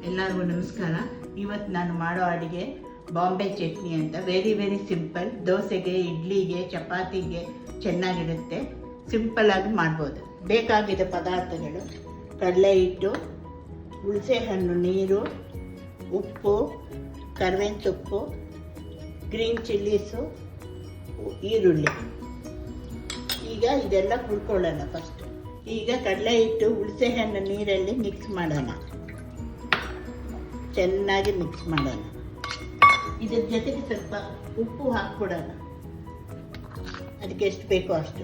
ಎಲ್ಲರಿಗೂ ನಮಸ್ಕಾರ. ಇವತ್ತು ನಾನು ಮಾಡೋ ಅಡುಗೆ ಬಾಂಬೆ ಚಟ್ನಿ ಅಂತ. Very simple. ದೋಸೆಗೆ, ಇಡ್ಲಿಗೆ, ಚಪಾತಿಗೆ ಚೆನ್ನಾಗಿರುತ್ತೆ. ಸಿಂಪಲ್ಲಾಗಿ ಮಾಡ್ಬೋದು. ಬೇಕಾಗಿದ್ದ ಪದಾರ್ಥಗಳು: ಕಡಲೆ ಹಿಟ್ಟು, ಹುಣಸೆ ಹಣ್ಣು ನೀರು, ಉಪ್ಪು, ಕರಿಬೇವಿನ ಸೊಪ್ಪು, ಗ್ರೀನ್ ಚಿಲ್ಲೀಸು, ಈರುಳ್ಳಿ. ಈಗ ಇದೆಲ್ಲ ಹುರ್ಕೊಳ್ಳೋಣ. ಫಸ್ಟು ಈಗ ಕಡಲೆ ಹಿಟ್ಟು ಹುಣಸೆ ಹಣ್ಣು ನೀರಲ್ಲಿ ಮಿಕ್ಸ್ ಮಾಡೋಣ. ಚೆನ್ನಾಗಿ ಮಿಕ್ಸ್ ಮಾಡೋಣ. ಇದ್ರ ಜೊತೆಗೆ ಸ್ವಲ್ಪ ಉಪ್ಪು ಹಾಕ್ಬಿಡೋಣ. ಅದಕ್ಕೆ ಎಷ್ಟು ಬೇಕೋ ಅಷ್ಟು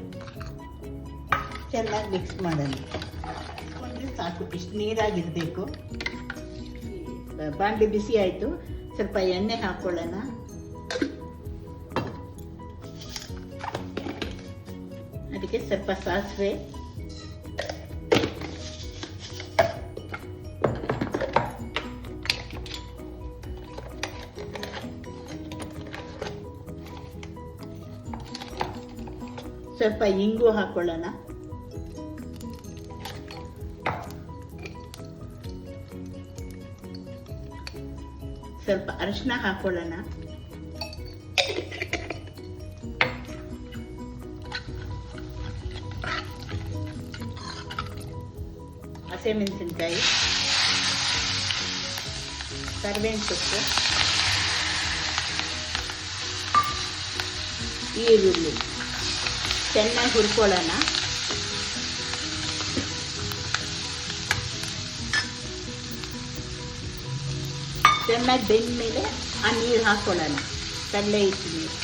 ಚೆನ್ನಾಗಿ ಮಿಕ್ಸ್ ಮಾಡೋಣ. ಅಂದರೆ ಸಾಕು, ಇಷ್ಟು ನೀರಾಗಿರಬೇಕು. ಬಾಂಡ್ಲಿ ಬಿಸಿ ಆಯಿತು. ಸ್ವಲ್ಪ ಎಣ್ಣೆ ಹಾಕ್ಕೊಳ್ಳೋಣ. ಅದಕ್ಕೆ ಸ್ವಲ್ಪ ಸಾಸಿವೆ, ಸ್ವಲ್ಪ ಇಂಗು ಹಾಕೊಳ್ಳೋಣ. ಸ್ವಲ್ಪ ಅರಿಶಿನ ಹಾಕೊಳ್ಳೋಣ. ಹಸಿಮೆಣಸಿನಕಾಯಿ, ಕರಿಬೇವಿನ ಸೊಪ್ಪು, ಈರುಳ್ಳಿ ಚೆನ್ನಾಗಿ ಹುರ್ಕೊಳ್ಳೋಣ. ಚೆನ್ನಾಗಿ ಬೆಂದ ಮೇಲೆ ಆ ನೀರು ಹಾಕ್ಕೊಳ್ಳೋಣ. ಕಡಲೆ ಹಿಟ್ಟು ನೀರು.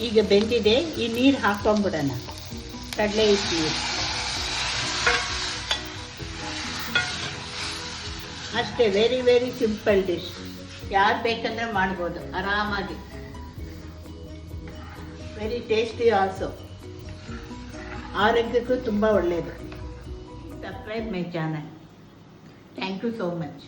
ಈಗ ಬೆಂದಿದೆ. ಈ ನೀರು ಹಾಕ್ಕೊಂಬಿಡೋಣ. ಕಡಲೆ ಹಿಟ್ಟು ನೀರು ಅಷ್ಟೇ. Very simple dish. ಯಾರು ಬೇಕಂದ್ರೆ ಮಾಡ್ಬೋದು ಆರಾಮಾಗಿ. Very tasty also. ಆರೋಗ್ಯಕ್ಕೂ ತುಂಬ ಒಳ್ಳೆಯದು. Subscribe my channel. Thank you so much.